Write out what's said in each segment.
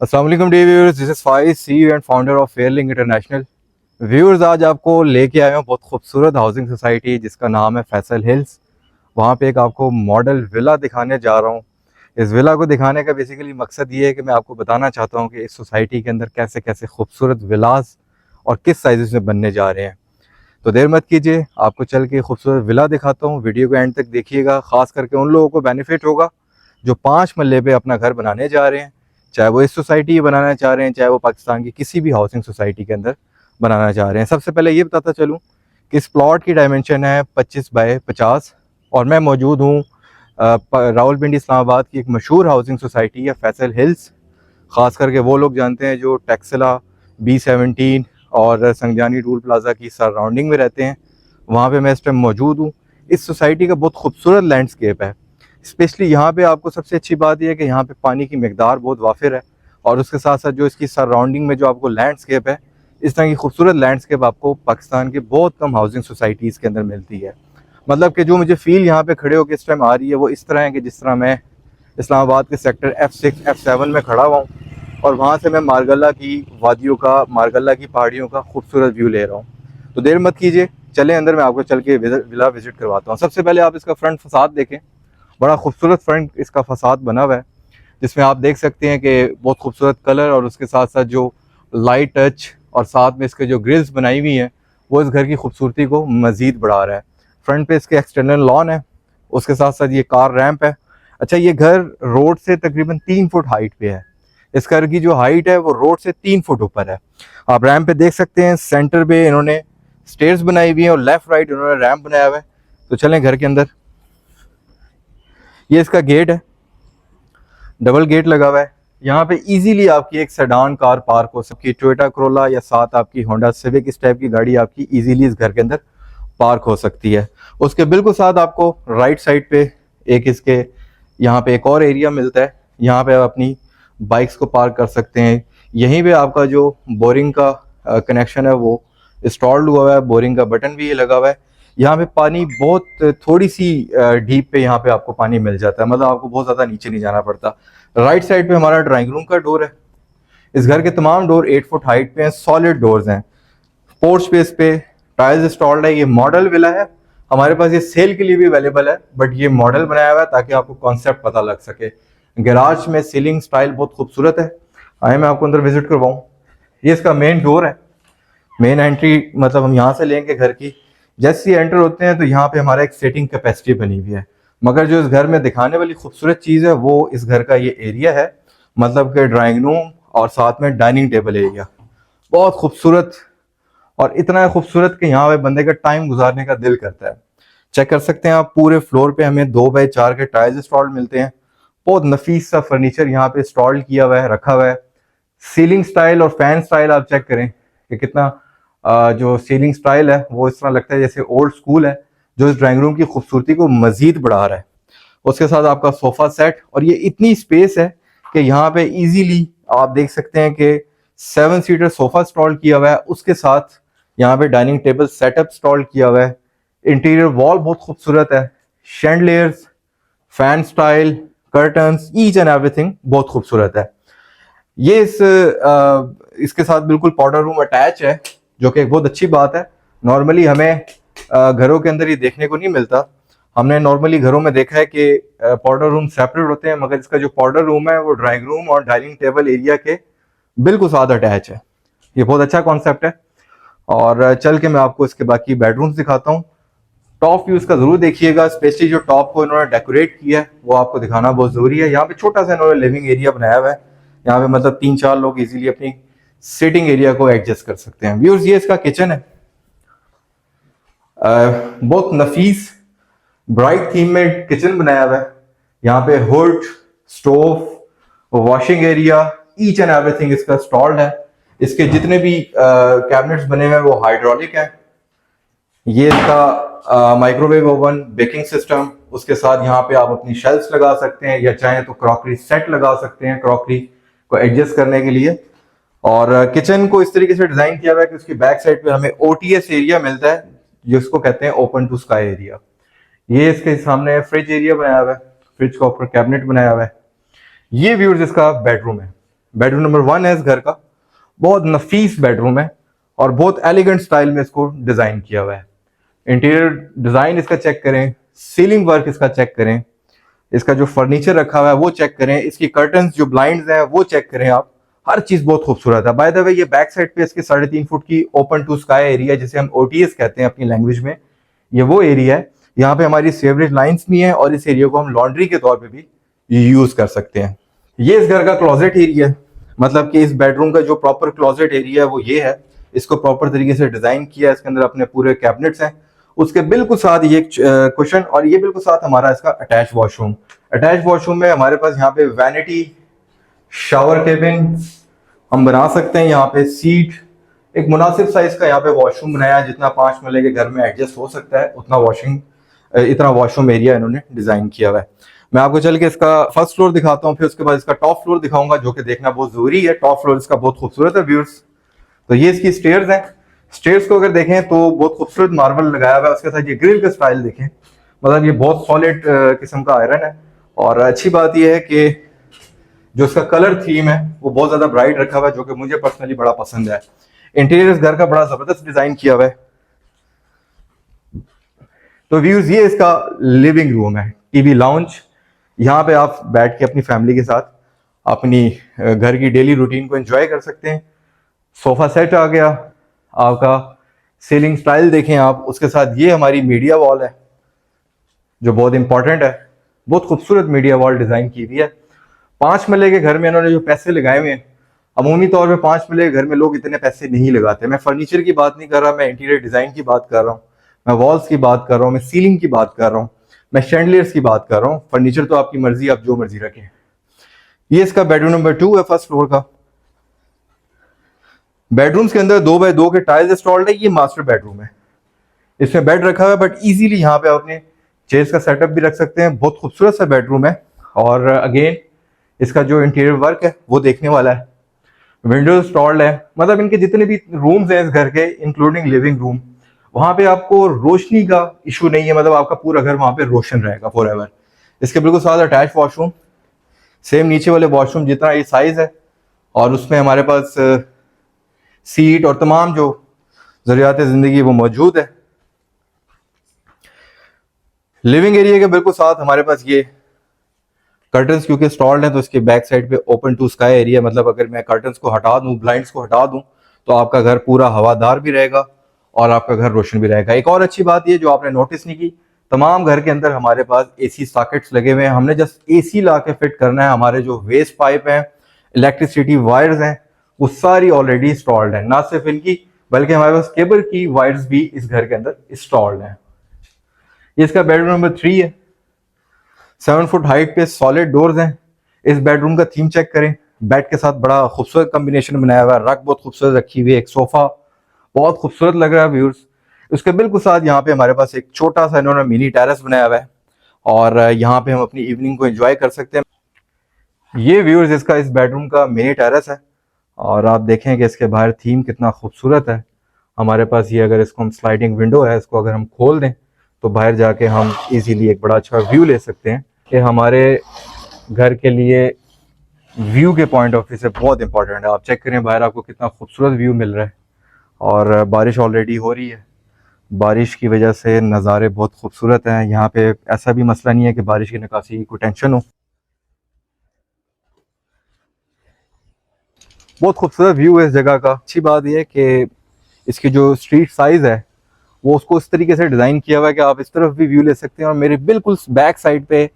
अस्सलाम वालेकुम dear viewers, this is Faiz CEO and founder of Fairlink International. Viewers, आज आपको लेके आया हूँ बहुत खूबसूरत हाउसिंग सोसाइटी जिसका नाम है फैसल हिल्स। वहाँ पे एक आपको मॉडल विला दिखाने जा रहा हूँ। इस विला को दिखाने का बेसिकली मकसद ये है कि मैं आपको बताना चाहता हूँ कि इस सोसाइटी के अंदर कैसे कैसे खूबसूरत विलास और किस साइज़ में बनने जा रहे हैं। तो देर मत कीजिए, आपको चल के खूबसूरत विला दिखाता हूँ। वीडियो को एंड तक देखिएगा, ख़ास करके उन लोगों को बेनिफिट होगा जो 5 मरले पे अपना घर बनाने जा रहे हैं, चाहे वो इस सोसाइटी बनाना चाह रहे हैं, चाहे वो पाकिस्तान की किसी भी हाउसिंग सोसाइटी के अंदर बनाना चाह रहे हैं। सबसे पहले ये बताता चलूँ कि इस प्लॉट की डायमेंशन है 25 बाय 50 और मैं मौजूद हूँ रावलपिंडी इस्लामाबाद की एक मशहूर हाउसिंग सोसाइटी है फैसल हिल्स। ख़ास करके वो लोग जानते हैं जो टेक्सला B17 और संगजानी टूल प्लाजा की सराउंडिंग में रहते हैं। वहाँ पे मैं इस टाइम मौजूद हूँ। इस सोसाइटी का बहुत खूबसूरत लैंडस्केप है। स्पेशली यहाँ पे आपको सबसे अच्छी बात यह है कि यहाँ पे पानी की मकदार बहुत वाफिर है और उसके साथ साथ जो इसकी सराउंडिंग में जो आपको लैंडस्केप है, इस तरह की खूबसूरत लैंडस्केप आपको पाकिस्तान के बहुत कम हाउसिंग सोसाइटीज़ के अंदर मिलती है। मतलब कि जो मुझे फील यहाँ पे खड़े होकर इस टाइम आ रही है वो इस तरह है कि जिस तरह मैं इस्लामाबाद के सेक्टर F6 F7 में खड़ा हुआ हूँ और वहाँ से मैं मारगल्ला की वादियों का, मारगल्ला की पहाड़ियों का खूबसूरत व्यू ले रहा हूँ। तो देर मत कीजिए, चले अंदर, मैं आपको चल के विला विजिट करवाता हूँ। सबसे पहले आप इसका फ्रंट फसाद देखें। बड़ा खूबसूरत फ्रंट इसका फसाद बना हुआ है जिसमें आप देख सकते हैं कि बहुत खूबसूरत कलर और उसके साथ साथ जो लाइट टच और साथ में इसके जो ग्रिल्स बनाई हुई हैं वो इस घर की खूबसूरती को मज़ीद बढ़ा रहा है। फ्रंट पे इसके एक्सटर्नल लॉन है, उसके साथ साथ ये कार रैंप है। अच्छा, ये घर रोड से तकरीबन 3 फुट हाइट पे है। इस घर की जो हाइट है वो रोड से 3 फुट ऊपर है। आप रैंप पे देख सकते हैं, सेंटर पे इन्होंने स्टेयर्स बनाई हुई हैं और लेफ्ट राइट इन्होंने रैंप बनाया हुआ है। तो चलें घर के अंदर। ये इसका गेट है, डबल गेट लगा हुआ है। यहाँ पे इजीली आपकी एक सेडान कार पार्क हो सकती है, टोयोटा कोरोला या साथ आपकी होंडा सिविक, इस टाइप की गाड़ी आपकी इजीली इस घर के अंदर पार्क हो सकती है। उसके बिल्कुल साथ आपको राइट साइड पे एक इसके यहाँ पे एक और एरिया मिलता है। यहाँ पे आप अपनी बाइक्स को पार्क कर सकते हैं। यहीं पे आपका जो बोरिंग का कनेक्शन है वो इंस्टॉल्ड हुआ है, बोरिंग का बटन भी ये लगा हुआ है। यहाँ पे पानी बहुत थोड़ी सी डीप पे यहाँ पे आपको पानी मिल जाता है, मतलब आपको बहुत ज़्यादा नीचे नहीं जाना पड़ता। राइट साइड पे हमारा ड्राइंग रूम का डोर है। इस घर के तमाम डोर 8 फुट हाइट पे हैं, सॉलिड डोर्स हैं। पोर्च स्पेस पे टाइल्स इंस्टॉल्ड है। ये मॉडल विला है, हमारे पास ये सेल के लिए भी अवेलेबल है, बट ये मॉडल बनाया हुआ है ताकि आपको कॉन्सेप्ट पता लग सके। गैराज में सीलिंग स्टाइल बहुत खूबसूरत है। आए मैं आपको अंदर विजिट करवाऊँ। ये इसका मेन डोर है, मेन एंट्री मतलब हम यहाँ से लेंगे घर की। जैसे ही एंटर होते हैं तो यहाँ पे हमारा एक सेटिंग कैपेसिटी बनी हुई है। मगर जो इस घर में दिखाने वाली खूबसूरत चीज़ है वो इस घर का ये एरिया है, मतलब कि ड्राइंग रूम और साथ में डाइनिंग टेबल एरिया बहुत खूबसूरत। और इतना खूबसूरत कि यहाँ पे बंदे का टाइम गुजारने का दिल करता है। चेक कर सकते हैं आप, पूरे फ्लोर पे हमें 2x4 के टाइल्स इंस्टॉल्ड मिलते हैं। बहुत नफीस सा फर्नीचर यहाँ पे इंस्टॉल किया हुआ है, रखा हुआ है। सीलिंग स्टाइल और फैन स्टाइल आप चेक करें कि कितना जो सीलिंग स्टाइल है वो इस तरह लगता है जैसे ओल्ड स्कूल है, जो इस ड्राइंग रूम की खूबसूरती को मजीद बढ़ा रहा है। उसके साथ आपका सोफा सेट, और ये इतनी स्पेस है कि यहाँ पे इजीली आप देख सकते हैं कि 7 सीटर सोफा इंस्टॉल किया हुआ है। उसके साथ यहाँ पे डाइनिंग टेबल सेटअप इंस्टॉल किया हुआ है। इंटीरियर वॉल बहुत खूबसूरत है, chandeliers, fan style, curtains, each and everything बहुत खूबसूरत है। ये इसके साथ बिल्कुल पाउडर रूम अटैच है, जो कि एक बहुत अच्छी बात है। नॉर्मली हमें घरों के अंदर ये देखने को नहीं मिलता। हमने नॉर्मली घरों में देखा है कि पाउडर रूम सेपरेट होते हैं, मगर इसका जो पाउडर रूम है वो ड्राइंग रूम और डाइनिंग टेबल एरिया के बिल्कुल साथ अटैच है। ये बहुत अच्छा कॉन्सेप्ट है। और चल के मैं आपको इसके बाकी बेडरूम्स दिखाता हूँ। टॉप व्यू इसका जरूर देखिएगा, स्पेशली जो टॉप को इन्होंने डेकोरेट किया है वो आपको दिखाना बहुत जरूरी है। यहाँ पे छोटा सा इन्होंने लिविंग एरिया बनाया हुआ है। यहाँ पे मतलब 3-4 लोग इजीली अपनी सिटिंग एरिया को एडजस्ट कर सकते हैं। व्यूअर्स, ये इसका किचन है, बहुत नफीस ब्राइट थीम में किचन बनाया हुआ है। यहाँ पे hood, stove, washing area, each and everything इसका इंस्टॉल्ड है। इसके जितने भी कैबिनेट्स बने हुए हैं वो हाइड्रोलिक है। ये इसका माइक्रोवेव ओवन, बेकिंग सिस्टम, उसके साथ यहाँ पे आप अपनी शेल्फ्स लगा सकते हैं या चाहें तो क्रॉकरी सेट लगा सकते हैं क्रॉकरी को एडजस्ट करने के लिए। और किचन को इस तरीके से डिजाइन किया हुआ है कि उसकी बैक साइड पे हमें OTS एरिया मिलता है, जिसको कहते हैं ओपन टू स्काई एरिया। ये इसके सामने फ्रिज एरिया बनाया हुआ है, फ्रिज का ऊपर कैबिनेट बनाया हुआ है। ये व्यूअर्स इसका बेडरूम है। बेडरूम नंबर 1 है इस घर का। बहुत नफीस बेडरूम है और बहुत एलिगेंट स्टाइल में इसको डिजाइन किया हुआ है। इंटीरियर डिजाइन इसका चेक करें, सीलिंग वर्क इसका चेक करें, इसका जो फर्नीचर रखा हुआ है वो चेक करें, इसकी कर्टन्स जो ब्लाइंड्स हैं वो चेक करें आप। हर चीज बहुत खूबसूरत है। बाय द वे ये बैक साइड पे इसके 3.5 फुट की ओपन टू स्काई एरिया, जिसे हम ओटीएस कहते हैं अपनी लैंग्वेज में, ये वो एरिया है। यहाँ पे हमारी सेवरेज लाइंस भी हैं और इस एरिया को हम लॉन्ड्री के तौर पे भी यूज कर सकते हैं। ये इस घर का क्लोजेट एरिया है, मतलब कि इस बेडरूम का जो प्रॉपर क्लोजेट एरिया है वो ये है। इसको प्रॉपर तरीके से डिजाइन किया है, इसके अंदर अपने पूरे कैबिनेट्स हैं। उसके बिल्कुल साथ ये कुशन और ये बिल्कुल साथ हमारा इसका अटैच वॉशरूम। अटैच वॉशरूम में हमारे पास यहाँ पे वैनिटी, शावर केबिन हम बना सकते हैं। यहाँ पे सीट, एक मुनासिब साइज का यहाँ पे वॉशरूम बनाया है, जितना 5 मरले के घर में एडजस्ट हो सकता है उतना इतना वॉशरूम एरिया इन्होंने डिजाइन किया हुआ है। मैं आपको चल के इसका फर्स्ट फ्लोर दिखाता हूँ, फिर उसके बाद इसका टॉप फ्लोर दिखाऊंगा, जो कि देखना बहुत जरूरी है। टॉप फ्लोर इसका बहुत खूबसूरत है व्यूअर्स। तो ये इसकी स्टेयर्स हैं। स्टेयर्स को अगर देखें तो बहुत खूबसूरत मार्बल लगाया हुआ है। उसके साथ ये ग्रिल का स्टाइल देखें, मतलब ये बहुत सॉलिड किस्म का आयरन है। और अच्छी बात यह है कि जो इसका कलर थीम है वो बहुत ज्यादा ब्राइट रखा हुआ है, जो कि मुझे पर्सनली बड़ा पसंद है। इंटीरियर इस घर का बड़ा जबरदस्त डिजाइन किया हुआ है। तो व्यूज ये इसका लिविंग रूम है, टीवी लाउंज। यहाँ पे आप बैठ के अपनी फैमिली के साथ अपनी घर की डेली रूटीन को एंजॉय कर सकते हैं। सोफा सेट आ गया आपका, सीलिंग स्टाइल देखें आप। उसके साथ ये हमारी मीडिया वॉल है जो बहुत इंपॉर्टेंट है। बहुत खूबसूरत मीडिया वॉल डिजाइन की हुई है। 5 मरले के घर में इन्होंने जो पैसे लगाए हुए हैं, अमूमी तौर पे 5 मरले के घर में लोग इतने पैसे नहीं लगाते। मैं फर्नीचर की बात नहीं कर रहा, मैं इंटीरियर डिजाइन की बात कर रहा हूँ, मैं वॉल्स की बात कर रहा हूँ, मैं सीलिंग की बात कर रहा हूँ, मैं शैंडलियर्स की बात कर रहा हूँ। फर्नीचर तो आपकी मर्जी, आप जो मर्जी रखें। ये इसका बेडरूम नंबर 2 है फर्स्ट फ्लोर का। बेडरूम्स के अंदर 2x2 के टाइल्स इंस्टॉल्ड है। ये मास्टर बेडरूम है, इसमें बेड रखा हुआ है, बट इजीली यहाँ पे अपने चेयर्स का सेटअप भी रख सकते हैं। बहुत खूबसूरत सा बेडरूम है। और अगेन इसका जो इंटीरियर वर्क है वो देखने वाला है। विंडोज इंस्टॉल्ड है, मतलब इनके जितने भी रूम्स हैं इस घर के, इंक्लूडिंग लिविंग रूम, वहां पे आपको रोशनी का इशू नहीं है। मतलब आपका पूरा घर वहां पे रोशन रहेगा फॉर एवर। इसके बिल्कुल साथ अटैच वॉशरूम, सेम नीचे वाले वॉशरूम जितना ये साइज है, और उसमें हमारे पास सीट और तमाम जो जरूरियात जिंदगी वो मौजूद है। लिविंग एरिया के बिल्कुल साथ हमारे पास ये कर्टन्स क्योंकि इंस्टॉल्ड है, तो इसके बैक साइड पे ओपन टू स्काई एरिया, मतलब अगर मैं कर्टन्स को हटा दूं, ब्लाइंड्स को हटा दूं, तो आपका घर पूरा हवादार भी रहेगा और आपका घर रोशन भी रहेगा। एक और अच्छी बात ये जो आपने नोटिस नहीं की, तमाम घर के अंदर हमारे पास एसी सॉकेट्स लगे हुए हैं। हमने जस्ट एसी ला के फिट करना है। हमारे जो वेस्ट पाइप हैं, इलेक्ट्रिसिटी वायर्स हैं, वो सारी ऑलरेडी इंस्टॉल्ड है। ना सिर्फ इनकी बल्कि हमारे पास केबल की वायर्स भी इस घर के अंदर इंस्टॉल्ड है। ये इसका बेडरूम नंबर 3 है। 7 फुट हाइट पे सॉलिड डोर्स हैं। इस बेडरूम का थीम चेक करें, बेड के साथ बड़ा खूबसूरत कॉम्बिनेशन बनाया हुआ है। रग बहुत खूबसूरत रखी हुई है, एक सोफा बहुत खूबसूरत लग रहा है व्यूअर्स। उसके बिल्कुल साथ यहाँ पे हमारे पास एक छोटा सा इन्होंने मिनी टेरेस बनाया हुआ है और यहाँ पे हम अपनी इवनिंग को एंजॉय कर सकते हैं। ये व्यूअर्स इसका इस बेडरूम का मिनी टेरेस है और आप देखें कि इसके बाहर थीम कितना खूबसूरत है। हमारे पास ये, अगर इसको हम स्लाइडिंग विंडो है, इसको अगर हम खोल दें तो बाहर जाके हम इजीली एक बड़ा अच्छा व्यू ले सकते हैं। कि हमारे घर के लिए व्यू के पॉइंट ऑफ व्यू से बहुत इंपॉर्टेंट है। आप चेक करें बाहर आपको कितना खूबसूरत व्यू मिल रहा है और बारिश ऑलरेडी हो रही है। बारिश की वजह से नज़ारे बहुत खूबसूरत हैं। यहाँ पे ऐसा भी मसला नहीं है कि बारिश की निकासी की कोई टेंशन हो। बहुत खूबसूरत व्यू है इस जगह का। अच्छी बात यह है कि इसकी जो स्ट्रीट साइज है वो उसको इस तरीके से डिज़ाइन किया हुआ है कि आप इस तरफ भी व्यू ले सकते हैं। और मेरे बिल्कुल बैक साइड पे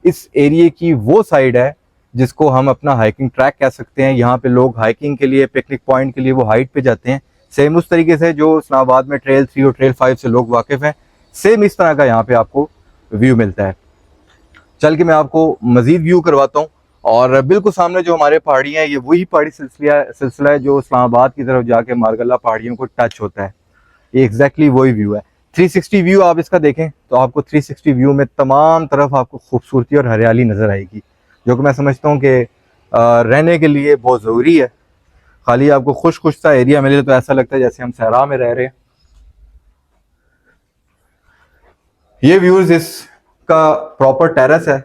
इस एरिया की वो साइड है जिसको हम अपना हाइकिंग ट्रैक कह सकते हैं। यहाँ पे लोग हाइकिंग के लिए, पिकनिक पॉइंट के लिए वो हाइट पे जाते हैं। सेम उस तरीके से जो इस्लामाबाद में ट्रेल 3 और ट्रेल 5 से लोग वाकिफ हैं, सेम इस तरह का यहाँ पे आपको व्यू मिलता है। चल के मैं आपको मजीद व्यू करवाता हूँ। और बिल्कुल सामने जो हमारे पहाड़ियाँ हैं, ये वही पहाड़ी सिलसिला है जो इस्लामाबाद की तरफ जाके मारगल्ला पहाड़ियों को टच होता है। ये एग्जैक्टली वही व्यू है। 360 व्यू आप इसका देखें तो आपको 360 व्यू में तमाम तरफ आपको खूबसूरती और हरियाली नजर आएगी, जो कि मैं समझता हूँ कि रहने के लिए बहुत ज़रूरी है। खाली आपको खुश खुश सा एरिया मिले तो ऐसा लगता है जैसे हम सहरा में रह रहे हैं। ये व्यूज इसका प्रॉपर टेरेस है।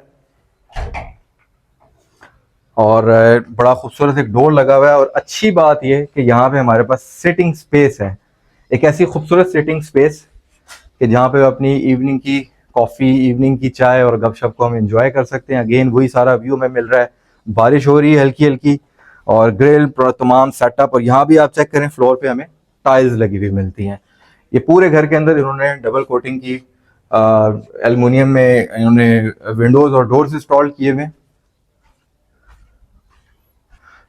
और बड़ा खूबसूरत एक डोर लगा हुआ है। और अच्छी बात यह कि यहाँ पे हमारे पास सिटिंग स्पेस है, एक ऐसी खूबसूरत सिटिंग स्पेस कि जहाँ पे अपनी इवनिंग की कॉफ़ी, इवनिंग की चाय और गपशप को हम एंजॉय कर सकते हैं। अगेन वही सारा व्यू हमें मिल रहा है, बारिश हो रही है हल्की हल्की, और ग्रिल तमाम सेटअप। और यहाँ भी आप चेक करें, फ्लोर पे हमें टाइल्स लगी हुई मिलती हैं। ये पूरे घर के अंदर इन्होंने डबल कोटिंग की एल्युमिनियम में इन्होंने विंडोज और डोर्स इंस्टॉल किए हुए।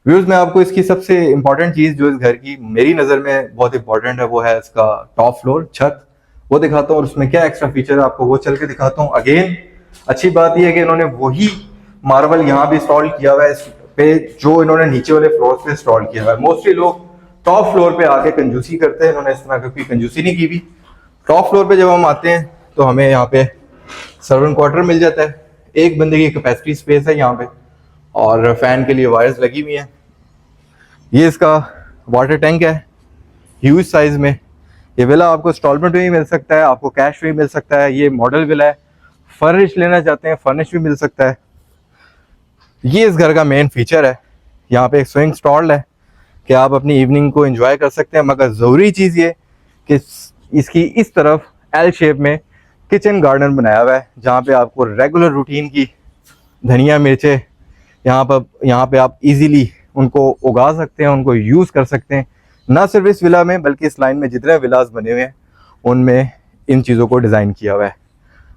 व्यूज में आपको इसकी सबसे इंपॉर्टेंट चीज जो इस घर की मेरी नजर में बहुत इंपॉर्टेंट है वो है इसका टॉप फ्लोर, छत। वो दिखाता हूँ और उसमें क्या एक्स्ट्रा फीचर है आपको वो चल के दिखाता हूँ। अगेन अच्छी बात यह है कि इन्होंने वही मार्बल यहाँ भी इंस्टॉल किया हुआ है इस पे जो इन्होंने नीचे वाले फ्लोर पे इंस्टॉल किया हुआ है। मोस्टली लोग टॉप फ्लोर पे आके कंजूसी करते हैं, इन्होंने इस तरह की कोई कंजूसी नहीं की हुई। टॉप फ्लोर पे जब हम आते हैं तो हमें यहाँ पे सर्वेंट क्वार्टर मिल जाता है, एक बंदे की कैपेसिटी स्पेस है यहाँ पे, और फैन के लिए वायर्स लगी हुई हैं। ये इसका वाटर टैंक है ह्यूज साइज में। ये विला आपको इंस्टॉलमेंट में भी मिल सकता है, आपको कैश में भी मिल सकता है। ये मॉडल विला है, फर्निश लेना चाहते हैं फर्निश भी मिल सकता है। ये इस घर का मेन फीचर है। यहाँ पे एक स्विंग इंस्टॉल्ड है कि आप अपनी इवनिंग को एंजॉय कर सकते हैं। मगर ज़रूरी चीज़ ये कि इसकी इस तरफ एल शेप में किचन गार्डन बनाया हुआ है, जहाँ पे आपको रेगुलर रूटीन की धनिया मिर्चें यहाँ पे आप इजीली उनको उगा सकते हैं, उनको यूज़ कर सकते हैं। ना सिर्फ इस विला में बल्कि इस लाइन में जितने विलास बने हुए हैं उनमें इन चीज़ों को डिज़ाइन किया हुआ है।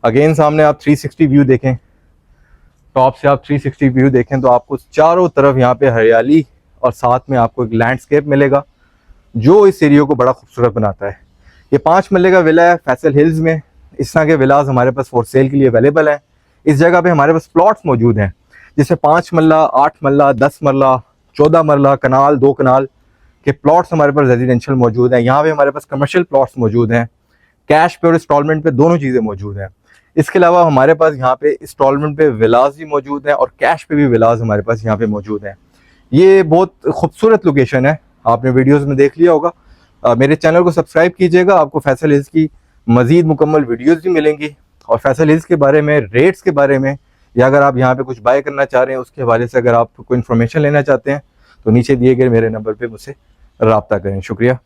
अगेन सामने आप 360 व्यू देखें, टॉप से आप 360 व्यू देखें तो आपको चारों तरफ यहाँ पे हरियाली और साथ में आपको एक लैंडस्केप मिलेगा जो इस एरिया को बड़ा खूबसूरत बनाता है। ये 5 मरले का विला है फैसल हिल्स में। इस तरह के विलास हमारे पास फॉर सेल के लिए अवेलेबल है। इस जगह पे हमारे पास प्लॉट्स मौजूद हैं, जैसे 5 मरला, 8 मरला, 10 मरला, 14 मरला, कनाल 2 कनाल के प्लॉट्स हमारे पास रेजिडेंशियल मौजूद हैं। यहाँ पे हमारे पास कमर्शियल प्लॉट्स मौजूद हैं, कैश पे और इंस्टॉलमेंट पे दोनों चीज़ें मौजूद हैं। इसके अलावा हमारे पास यहाँ पे इंस्टॉलमेंट पे विलास भी मौजूद हैं और कैश पे भी विलास हमारे पास यहाँ पे मौजूद हैं। ये बहुत खूबसूरत लोकेशन है, आपने वीडियोस में देख लिया होगा। मेरे चैनल को सब्सक्राइब कीजिएगा, आपको फैसल हिल्स की मज़ीद मुकम्मल वीडियोस भी मिलेंगी। और फैसल हिल्स के बारे में, रेट्स के बारे में, या अगर आप यहाँ पे कुछ बाय करना चाह रहे हैं उसके हवाले से अगर आप कोई इन्फॉर्मेशन लेना चाहते हैं तो नीचे दिए गए मेरे नंबर पर मुझसे रब्ता करें। शुक्रिया।